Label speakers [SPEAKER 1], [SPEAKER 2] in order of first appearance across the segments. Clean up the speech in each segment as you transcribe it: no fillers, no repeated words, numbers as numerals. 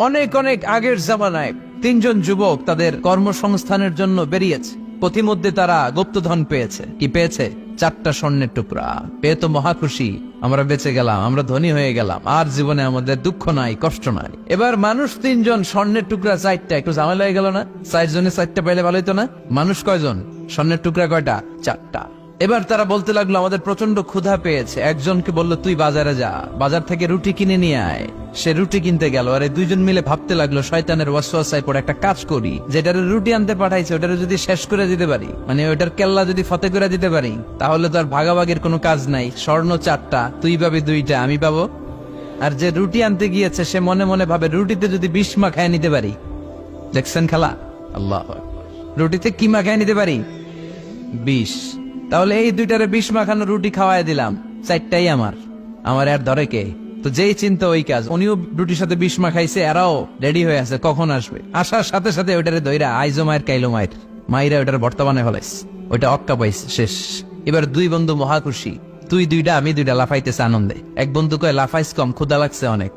[SPEAKER 1] অনেক অনেক আগের জামানায় তিনজন যুবক তাদের কর্মসংস্থানের জন্য বেরিয়েছে। পথিমধ্যে তারা গুপ্তধন পেয়েছে। কি পেয়েছে? 4টা স্বর্ণের টুকরা পেয়ে তো মহা খুশি, আমরা বেঁচে গেলাম, আমরা ধনী হয়ে গেলাম, আর জীবনে আমাদের দুঃখ নাই, কষ্ট নাই। এবার মানুষ 3জন, স্বর্ণের টুকরা 4টা, একটু ঝামেলা হয়ে গেল না? 4 জনে 4টা পাইলে ভালো হইতো না? মানুষ কয়জন? স্বর্ণের টুকরা কয়টা? 4টা। এবার তারা বলতে লাগলো আমাদের প্রচন্ড ক্ষুধা পেয়েছে। একজনকে বলল তুই বাজারে যা, বাজার থেকে রুটি কিনে নিয়ে আয়। সে রুটি কিনতে গেল, আর এই 2জন মিলে ভাবতে লাগলো শয়তানের ওয়াসওয়াসায় পড়ে একটা কাজ করি, যেটারে রুটি আনতে পাঠাইছে ওটারে যদি শেষ করে দিতে পারি, মানে ওটার কেল্লা যদি ফতে করে দিতে পারি, তাহলে তো আর ভাগাভাগির কোনো কাজ নাই। স্বর্ণ 4টা, তুই পাবি 2টা, আমি পাবো। আর যে রুটি আনতে গিয়েছে সে মনে মনে ভাবে রুটিতে যদি বিষ মাখায় নিতে পারি। দেখছেন খেলা? আল্লাহ, রুটিতে কি মাখায় নিতে পারি? বিষ। তাহলে এই 2টারে বিষ মাখানো রুটি খাওয়াই দিলাম, 4টাই আমার আর ধরে কে? তো যেই চিন্তা ওই কাজ। উনিও রুটির সাথে বিষ মাখাইছে, এরাও রেডি হয়ে আছে কখন আসবে। আসার সাথে সাথে ওইটারে দইরা আইজো মায়ের কাইলো মায়ের মাইরা ওইটার বর্তমানে হলাইছে, ওইটা অক্কা পাইছে, শেষ। এবার 2 বন্ধু মহা খুশি, তুই 2টা আমি 2টা, লাফাইতেছে আনন্দে। এক বন্ধু কয় লাফাইস কম, ক্ষুধা লাগছে অনেক,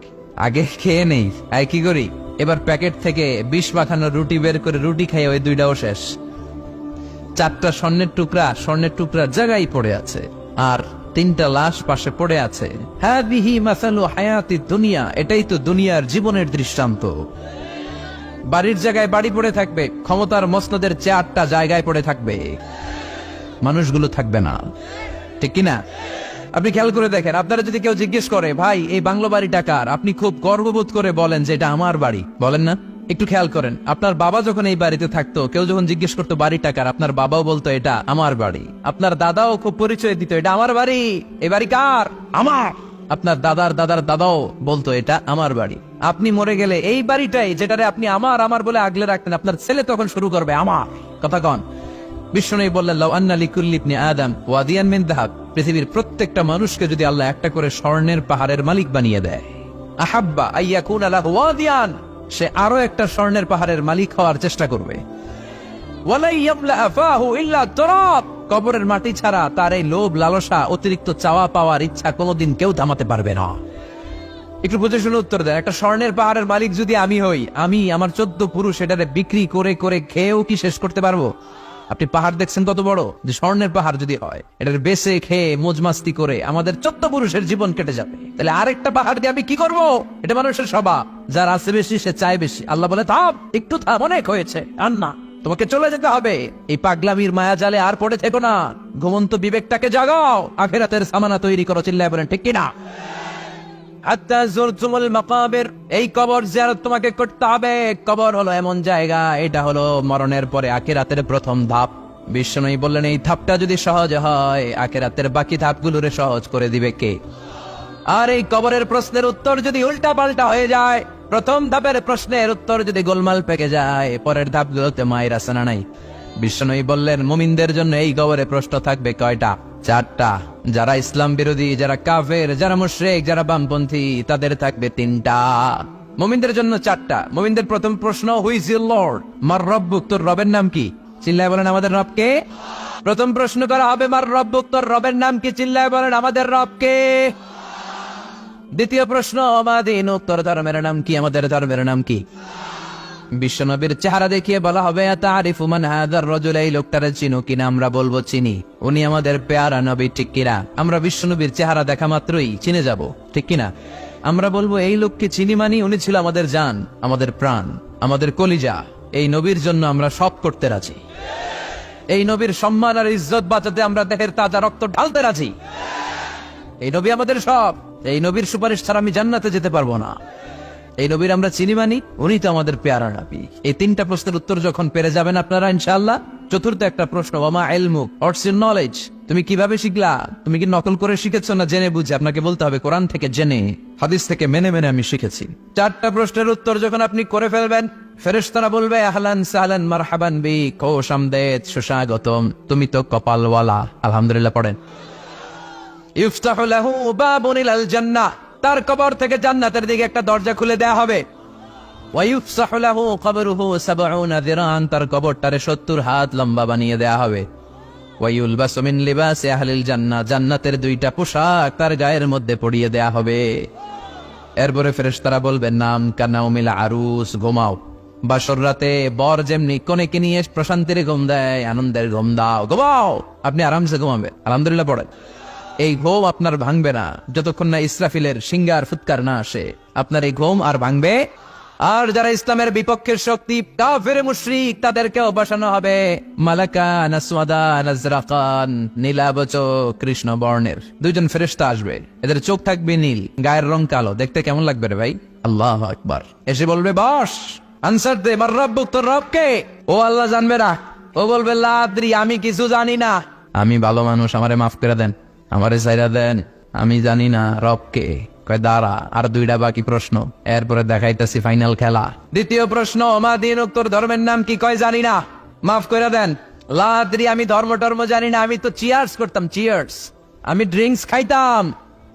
[SPEAKER 1] আগে খেয়ে নেই। আয় কি করি? এবার প্যাকেট থেকে বিষ মাখানো রুটি বের করে রুটি খাই, ওই 2টাও শেষ। 4টা স্বর্ণের টুকরা জায়গায় পড়ে আছে, আর 3টা লাশ পাশে পড়ে আছে। হাদিহি মাসালু হায়াতি দুনিয়া, এটাই তো দুনিয়ার জীবনের দৃষ্টান্ত। বাড়ির জায়গায় বাড়ি পড়ে থাকবে, ক্ষমতার মসনদের 4টা জায়গায় পড়ে থাকবে, মানুষগুলো থাকবে না, ঠিক কিনা? আপনি খেয়াল করে দেখেন, আপনারা যদি কেউ জিজ্ঞেস করে ভাই এই বাংলো বাড়িটা কার, আপনি খুব গর্ববোধ করে বলেন যে এটা আমার বাড়ি, বলেন না? একটু খেয়াল করেন, আপনার বাবা যখন এই বাড়িতে থাকতো, কেউ যখন জিজ্ঞেস করতো বাড়িটা কার, আপনার বাবাও বলতো এটা আমার বাড়ি। আপনার দাদাও খুব পরিচয় দিত, এটা আমার বাড়ি, এই বাড়ি কার? আমার। আপনার দাদার দাদার দাদাও বলতো এটা আমার বাড়ি। আপনি মরে গেলে এই বাড়িটাই, যেটারে আপনি আমার বলে আগলে রাখতেন, আপনার ছেলে তখন শুরু করবে আমার কথা। কন বিষ্ণু বললেন লাউ আন্না লিকুল্লি ইবনি আদম ওয়াদিয়ান মিন যাহাব, পৃথিবীর প্রত্যেকটা মানুষকে যদি আল্লাহ একটা করে স্বর্ণের পাহাড়ের মালিক বানিয়ে দেয়, আহাব্বা আইয়াকুনা লাহু ওয়াদিয়ান, সে আরো একটা স্বর্ণের পাহাড়ের মালিক হওয়ার চেষ্টা করবে। ওয়ালাই ইয়ামলা আফাহু ইল্লা তুরাব, কবরের মাটি ছাড়া তার এই লোভ লালসা, অতিরিক্ত চাওয়া পাওয়ার ইচ্ছা কোনোদিন কেউ থামাতে পারবে না। একটু বুঝে শুনে উত্তর দেন, একটা স্বর্ণের পাহাড়ের মালিক যদি আমি হই, আমি আমার 14 পুরুষ এটারে বিক্রি করে করে খেয়েও কি শেষ করতে পারবো? আপনি পাহাড় দেখছেন কত বড়, যে স্বর্ণের পাহাড় যদি হয়, এটার বেচে খেয়ে মজমাস্তি করে আমাদের 14 পুরুষের জীবন কেটে যাবে। তাহলে আরেকটা পাহাড় দিয়ে আমি কি করব? এটা মানুষের স্বভাব, যার আছে বেশি সে চায় বেশি। আল্লাহ বলে থাম, একটু থাম, অনেক হয়েছে, আর না, তোমাকে চলে যেতে হবে। এই পাগলামির মায়া জালে আর পড়ে থেকো না, ঘুমন্ত বিবেকটাকে জাগাও, আখিরাতের সামানা তৈরি করো। চিল্লায় বলেন ঠিক কিনা? হাত্তা যুরতুমুল মাকাবির, এই কবর জিয়ারত তোমাকে করতে হবে। কবর হলো এমন জায়গা, এটা হলো মরণের পরে আখিরাতের প্রথম ধাপ। বিষ্ণু বললেন এই ধাপটা যদি সহজ হয়, আখিরাতের বাকি ধাপগুলোরে সহজ করে দিবে কে? আর এই কবরের প্রশ্নের উত্তর যদি উল্টা পাল্টা হয়ে যায়, প্রথম ধাপের প্রশ্নের উত্তর যদি গোলমাল পেকে যায়, পরের ধাপগুলোতে মায়ের আসানা নাই। বিষ্ণু বললেন মুমিনদের জন্য এই কবরে প্রশ্ন থাকবে কয়টা? 4টা। যারা ইসলাম বিরোধী, যারা কাফের, যারা মুশরিক, যারা বামপন্থী, তাদের থাকবে 3টা। মুমিনদের জন্য 4টা। মুমিনদের প্রথম প্রশ্ন, হু ইজ ইউর লর্ড? মার রব্বুক, তোর রবের নাম কি? চিল্লায় বলেন আমাদের রব কে? প্রথম প্রশ্ন করা হবে মার রব্বুক, তোর রবের নাম কি? চিল্লায় বলেন আমাদের রব কে? দ্বিতীয় প্রশ্ন, মা দীনুক, তোর ধর্মের নাম কি? আমাদের ধর্মের নাম কি? বিশ্বনবীর চেহারা দেখিয়ে বলা হবে তারিফু মান হাযার রাজুল, এই লোকটারে চিনো কিনা? আমরা বলবো চিনি, উনি আমাদের পেয়ারা নবী, ঠিক কিনা? আমরা বিশ্বনবীর চেহারা দেখা মাত্রই চিনে যাব, ঠিক কিনা? আমরা বলবো এই লোককে চিনি, মানি উনি ছিল আমাদের জান, আমাদের প্রাণ, আমাদের কলিজা। এই নবীর জন্য আমরা সব করতে রাজি। এই নবীর সম্মান আর ইজ্জত বাঁচাতে আমরা দেহের তাজা রক্ত ঢালতে রাজি। এই নবী আমাদের সব। এই নবীর সুপারিশ ছাড়া আমি জান্নাতে যেতে পারবো না। এই নবীর আমরা চিনি, মানি উনি তো আমাদের পেয়ারা নবী। এই 3টা প্রশ্নের উত্তর যখন পেরে যাবেন আপনারা ইনশাআল্লাহ, চতুর্থ একটা প্রশ্ন, ওয়ামা ইলমুক, হোয়াটস ইউর নলেজ? তুমি কিভাবে শিখলা? তুমি কি নকল করে শিখেছো না জেনে বুঝে? আপনাকে বলতে হবে কোরআন থেকে জেনে, হাদিস থেকে মেনে মেনে আমি শিখেছি। 4টা প্রশ্নের উত্তর যখন আপনি করে ফেলবেন, ফেরেশতারা বলবে আহলান সাহলান মারহাবান বিক, খোশ আমদেদ, সুস্বাগতম, তুমি তো কপালওয়ালা। আলহামদুলিল্লাহ পড়েন। ইফতাহু লাহু বাবুন ইলাল জান্নাহ, তার কবর থেকে জান্নাতের দিকে একটা দরজা খুলে দেয়া হবে। ওয়া ইফসাহু লাহু কবরুহু 70 যিরান, তার কবরটারে 70 হাত লম্বা বানিয়ে দেয়া হবে। ওয়া ইউলবাসু মিন লিবাসি আহলিল জান্নাহ, জান্নাতের 2টা পোশাক তার গায়ের মধ্যে পরিয়ে দেয়া হবে। এরপরে ফেরেশতারা বলবে নাম কানাউমিল আরুস, ঘুমাও। বাসর রাতে বর যেমনি কনেকে নিয়ে প্রশান্তির ঘুম দেয়, আনন্দের ঘুম দাও, ঘুমাও। আপনি আরামসে ঘুমাবেন, আলহামদুলিল্লাহ পড়েন। এই ঘুম আপনার ভাঙবে না যতক্ষণ না ইসরাফিলের সিঙ্গার ফুৎকার না আসে। আপনার এই ঘুম আর ভাঙবে। আর যারা ইসলামের বিপক্ষের শক্তি কাফের মুশরিক, তাদেরকেও বসানো হবে মালাকান আসওয়াদান আজরাকান, নীলাবচ কৃষ্ণ বর্ণের দুইজন ফেরেশতা আসবে। এদের চোখ থাকবে নীল, গায়ের রং কালো। দেখতে কেমন লাগবে রে ভাই? আল্লাহু আকবার। এসে বলবে বস, আনসার দে, মার রব্বুক, তোর রব কে? ও আল্লাহ জানবে না। ও বলবে লা আদরি, আমি কিছু জানি না। আমি ভালো মানুষ, আমারে মাফ করে দেন, আমারে ছাইরা দেন, আমি জানি না রব কে। কয় দাঁড়া, আর দুইটা বাকি প্রশ্ন, এরপরে দেখাইতেছি ফাইনাল খেলা। দ্বিতীয় প্রশ্ন, মা দিন তোর ধর্মের নাম কি? কয় জানি না, মাফ করে দেন। লা আদরি, আমি ধর্ম টর্ম জানি না, আমি তো চিয়ার্স করতাম, চিয়ার্স। আমি ড্রিঙ্কস খাইতাম,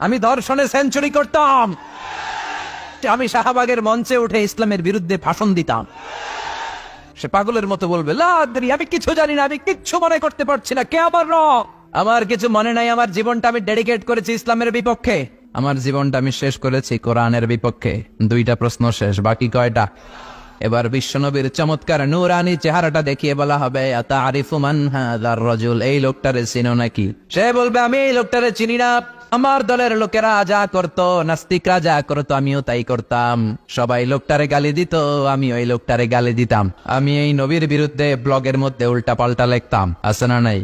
[SPEAKER 1] আমি ধর্ষণে সেঞ্চুরি করতাম, আমি শাহবাগের মঞ্চে উঠে ইসলামের বিরুদ্ধে ভাষণ দিতাম। সে পাগলের মতো বলবে লা আদরি, আমি কিছু জানি না, আমি কিচ্ছু মনে করতে পারছি না, কে আমার রব? আমার কিছু মনে নাই, আমার জীবনটা আমি ডেডিকেট করেছি ইসলামের বিপক্ষে, আমার জীবনটা আমি শেষ করেছি কোরআনের বিপক্ষে। দুইটা প্রশ্ন শেষ, বাকি কয়টা? এবার বিশ্বনবীর চমৎকার নূরানি চেহারাটা দেখিয়ে বলা হবে আতারিফু মান হাযার রাজুল, এই লোকটারে চিনো নাকি? সে বলবে আমি এই লোকটারে চিনি না, আমার দলের লোকেরা যা করতো, নাস্তিকরা যা করতো, আমিও তাই করতাম। সবাই লোকটারে গালি দিত, আমি ওই লোকটারে গালি দিতাম। আমি এই নবীর বিরুদ্ধে ব্লগের মধ্যে উল্টা পাল্টা লিখতাম, আছে না নাই?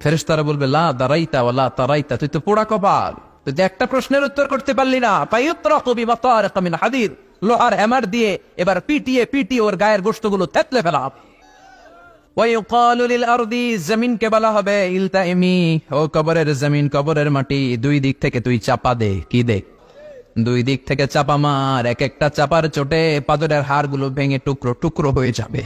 [SPEAKER 1] ফেরেশতারা বলবে লা দারাইতা ওয়ালা তারাইতা, তুই তো পোড়া কপাল, তুই তো একটা প্রশ্নের উত্তর করতে পারলি না। ফায়ুতরাকু বিমাতারিক মিন হাদিদ, লোহার হ্যামার দিয়ে এবার পিটিয়ে পিটিয়ে ওর গায়ের গোশতগুলো থেতলে ফেলা। ওয়ায়ুকালু লিল আরদি, জমিনকে বলা হবে ইলতাইমি, ও কবরের জমিন, কবরের মাটি, দুই দিক থেকে তুই চাপা দে। কি দে? দুই দিক থেকে চাপা মার, এক একটা চাপার চোটে পাদরের হাড়গুলো ভেঙে টুকরো টুকরো হয়ে যাবে।